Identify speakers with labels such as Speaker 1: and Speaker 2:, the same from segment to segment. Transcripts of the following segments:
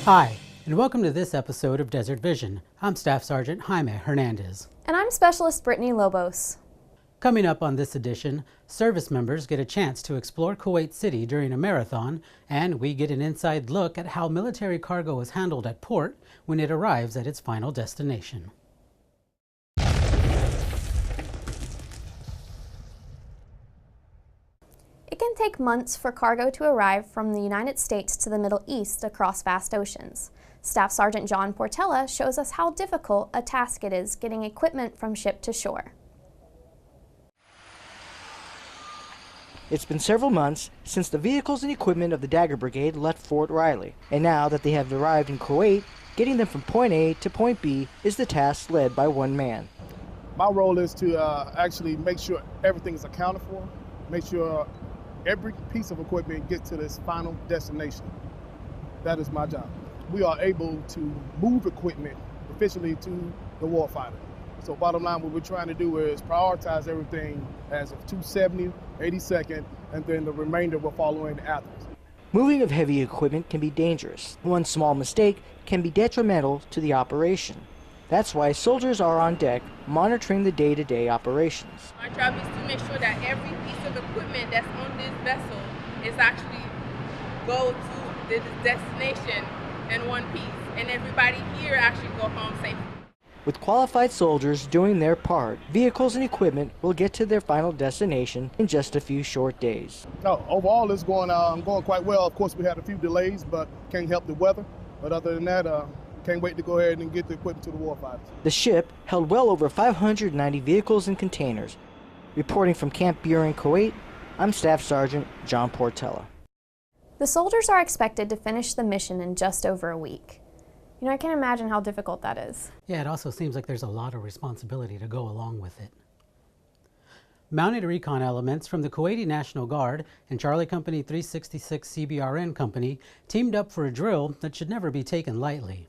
Speaker 1: Hi, and welcome to this episode of Desert Vision. I'm Staff Sergeant Jaime Hernandez.
Speaker 2: And I'm Specialist Brittany Lobos.
Speaker 1: Coming up on this edition, service members get a chance to explore Kuwait City during a marathon, and we get an inside look at how military cargo is handled at port when it arrives at its final destination.
Speaker 2: It can take months for cargo to arrive from the United States to the Middle East across vast oceans. Staff Sergeant John Portella shows us how difficult a task it is getting equipment from ship to shore.
Speaker 3: It's been several months since the vehicles and equipment of the Dagger Brigade left Fort Riley, and now that they have arrived in Kuwait, getting them from point A to point B is the task led by one man.
Speaker 4: My role is to actually make sure everything is accounted for, make sure every piece of equipment gets to this final destination. That is my job. We are able to move equipment efficiently to the warfighter. So bottom line, what we're trying to do is prioritize everything as of 270, 82nd, and then the remainder will follow in after.
Speaker 3: Moving of heavy equipment can be dangerous. One small mistake can be detrimental to the operation. That's why soldiers are on deck monitoring the day-to-day operations.
Speaker 5: Our job is to make sure that every piece of equipment that's on this vessel is actually go to the destination in one piece, and everybody here actually go home safely.
Speaker 3: With qualified soldiers doing their part, vehicles and equipment will get to their final destination in just a few short days.
Speaker 4: No, overall it's going quite well. Of course, we had a few delays, but can't help the weather. But other than that, can't wait to go ahead and get the equipment to the warfighters.
Speaker 3: The ship held well over 590 vehicles and containers. Reporting from Camp Buren, Kuwait, I'm Staff Sergeant John Portella.
Speaker 2: The soldiers are expected to finish the mission in just over a week. You know, I can't imagine how difficult that is.
Speaker 1: Yeah, it also seems like there's a lot of responsibility to go along with it. Mounted recon elements from the Kuwaiti National Guard and Charlie Company 366 CBRN Company teamed up for a drill that should never be taken lightly.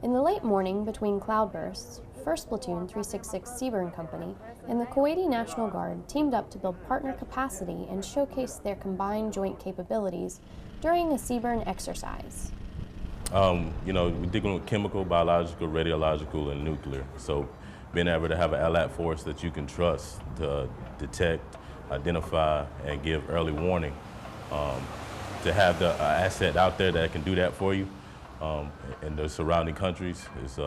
Speaker 2: In the late morning between cloudbursts, 1st Platoon 366 Seaburn Company and the Kuwaiti National Guard teamed up to build partner capacity and showcase their combined joint capabilities during a Seaburn exercise.
Speaker 6: We're dealing with chemical, biological, radiological, and nuclear. So being able to have an allied force that you can trust to detect, identify, and give early warning, to have the asset out there that can do that for you in the surrounding countries is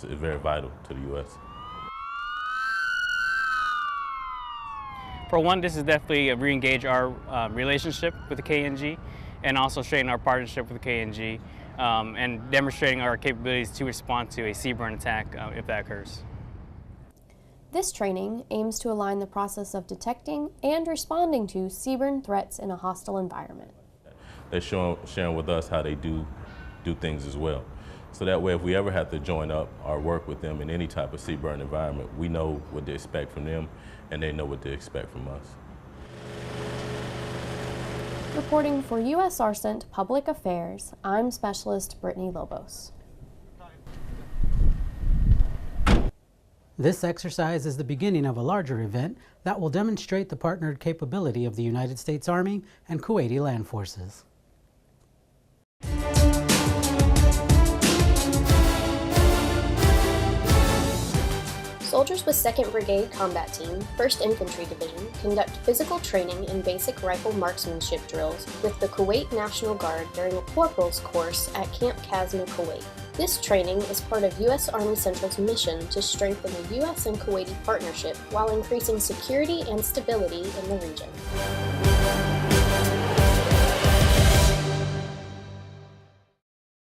Speaker 6: very vital to the U.S.
Speaker 7: For one, this is definitely a re-engage our relationship with the KNG and also strengthen our partnership with the KNG. And demonstrating our capabilities to respond to a seaborne attack if that occurs.
Speaker 2: This training aims to align the process of detecting and responding to seaborne threats in a hostile environment.
Speaker 6: They're sharing with us how they do things as well. So that way, if we ever have to join up or work with them in any type of seaborne environment, we know what to expect from them and they know what to expect from us.
Speaker 2: Reporting for U.S. Arsent Public Affairs, I'm Specialist Brittany Lobos.
Speaker 1: This exercise is the beginning of a larger event that will demonstrate the partnered capability of the United States Army and Kuwaiti land forces.
Speaker 2: Soldiers with 2nd Brigade Combat Team, 1st Infantry Division, conduct physical training and basic rifle marksmanship drills with the Kuwait National Guard during a corporal's course at Camp Kazna, Kuwait. This training is part of U.S. Army Central's mission to strengthen the U.S. and Kuwaiti partnership while increasing security and stability in the region.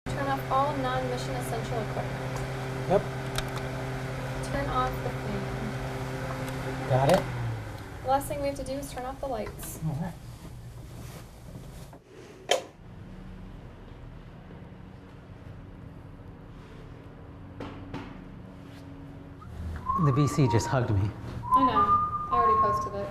Speaker 2: Turn off all non-mission essential equipment.
Speaker 1: Yep.
Speaker 2: Turn off the fan.
Speaker 1: Got it?
Speaker 2: The last thing we have to do is turn off the lights.
Speaker 1: All right. The VC just hugged me.
Speaker 2: I know. I already posted it.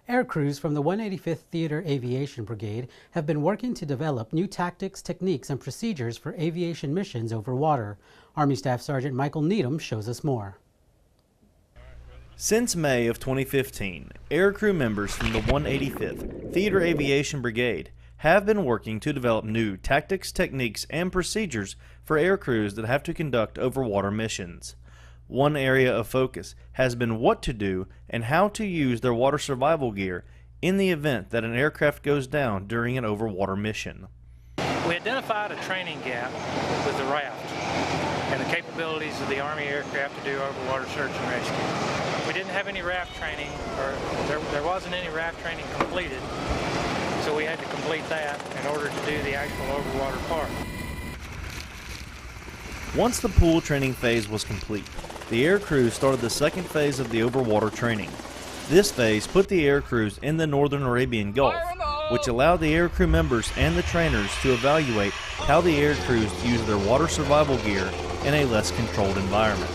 Speaker 1: Air crews from the 185th Theater Aviation Brigade have been working to develop new tactics, techniques, and procedures for aviation missions over water. Army Staff Sergeant Michael Needham shows us more.
Speaker 8: Since May of 2015, air crew members from the 185th Theater Aviation Brigade have been working to develop new tactics, techniques, and procedures for air crews that have to conduct overwater missions. One area of focus has been what to do and how to use their water survival gear in the event that an aircraft goes down during an overwater mission.
Speaker 9: We identified a training gap with the raft and the capabilities of the Army aircraft to do overwater search and rescue. We didn't have any raft training, or there wasn't any raft training completed, so we had to complete that in order to do the actual overwater part.
Speaker 8: Once the pool training phase was complete, the air crew started the second phase of the overwater training. This phase put the air crews in the northern Arabian Gulf, which allowed the air crew members and the trainers to evaluate how the air crews use their water survival gear in a less controlled environment.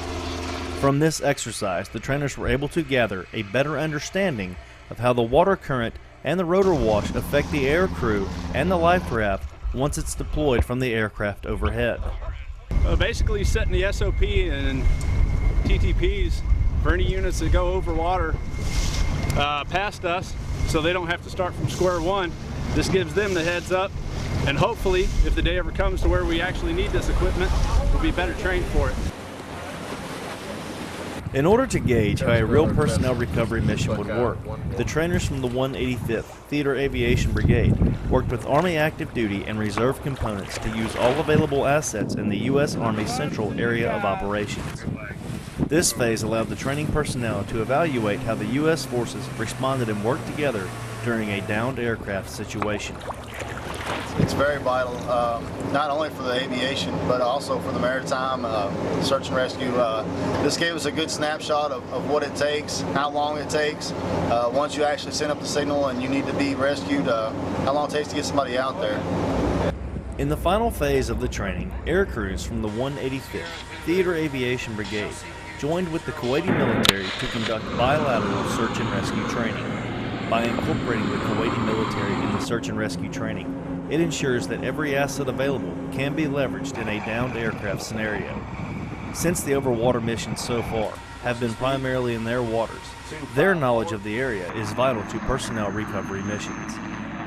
Speaker 8: From this exercise, the trainers were able to gather a better understanding of how the water current and the rotor wash affect the air crew and the life raft once it's deployed from the aircraft overhead.
Speaker 10: Basically setting the SOP and TTPs for any units that go over water past us, so they don't have to start from square one. This gives them the heads up, and hopefully, if the day ever comes to where we actually need this equipment, we'll be better trained for it.
Speaker 8: In order to gauge how a real personnel recovery mission would work, the trainers from the 185th Theater Aviation Brigade worked with Army active duty and reserve components to use all available assets in the U.S. Army Central Area of Operations. This phase allowed the training personnel to evaluate how the U.S. forces responded and worked together during a downed aircraft situation.
Speaker 11: It's very vital, not only for the aviation, but also for the maritime search and rescue. This gave us a good snapshot of what it takes, how long it takes. Once you actually send up the signal and you need to be rescued, how long it takes to get somebody out there.
Speaker 8: In the final phase of the training, air crews from the 185th Theater Aviation Brigade joined with the Kuwaiti military to conduct bilateral search and rescue training. By incorporating the Kuwaiti military in the search and rescue training, it ensures that every asset available can be leveraged in a downed aircraft scenario. Since the overwater missions so far have been primarily in their waters, their knowledge of the area is vital to personnel recovery missions.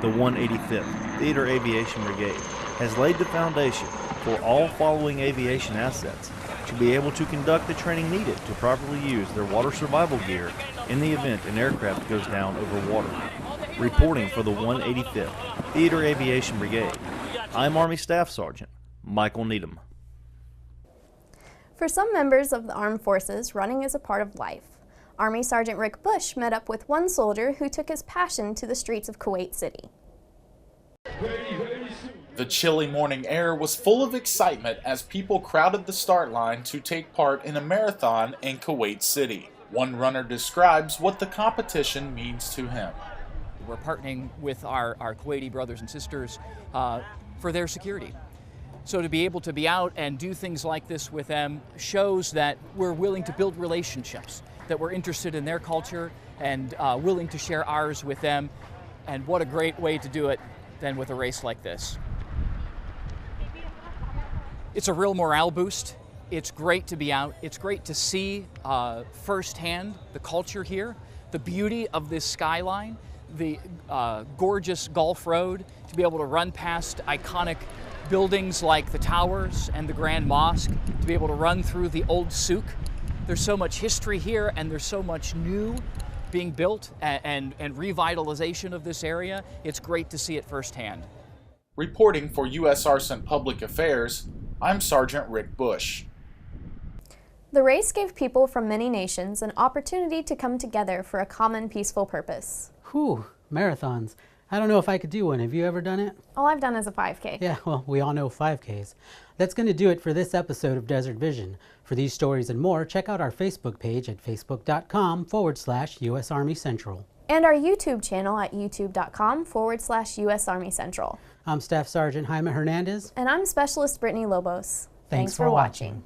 Speaker 8: The 185th Theater Aviation Brigade has laid the foundation for all following aviation assets to be able to conduct the training needed to properly use their water survival gear in the event an aircraft goes down over water. Reporting for the 185th Theater Aviation Brigade, I'm Army Staff Sergeant Michael Needham.
Speaker 2: For some members of the armed forces, running is a part of life. Army Sergeant Rick Bush met up with one soldier who took his passion to the streets of Kuwait City.
Speaker 12: The chilly morning air was full of excitement as people crowded the start line to take part in a marathon in Kuwait City. One runner describes what the competition means to him.
Speaker 13: We're partnering with our Kuwaiti brothers and sisters for their security. So to be able to be out and do things like this with them shows that we're willing to build relationships, that we're interested in their culture and willing to share ours with them. And what a great way to do it than with a race like this. It's a real morale boost. It's great to be out. It's great to see firsthand the culture here, the beauty of this skyline, the gorgeous Gulf Road, to be able to run past iconic buildings like the towers and the Grand Mosque, to be able to run through the old souk. There's so much history here and there's so much new being built and revitalization of this area. It's great to see it firsthand.
Speaker 12: Reporting for U.S. Arson Public Affairs, I'm Sergeant Rick Bush.
Speaker 2: The race gave people from many nations an opportunity to come together for a common peaceful purpose.
Speaker 1: Whew, marathons. I don't know if I could do one. Have you ever done it?
Speaker 2: All I've done is a 5K.
Speaker 1: Yeah, well, we all know 5Ks. That's going to do it for this episode of Desert Vision. For these stories and more, check out our Facebook page at facebook.com/US Army Central.
Speaker 2: And our YouTube channel at youtube.com/US Army Central.
Speaker 1: I'm Staff Sergeant Jaime Hernandez.
Speaker 2: And I'm Specialist Brittany Lobos.
Speaker 1: Thanks for watching.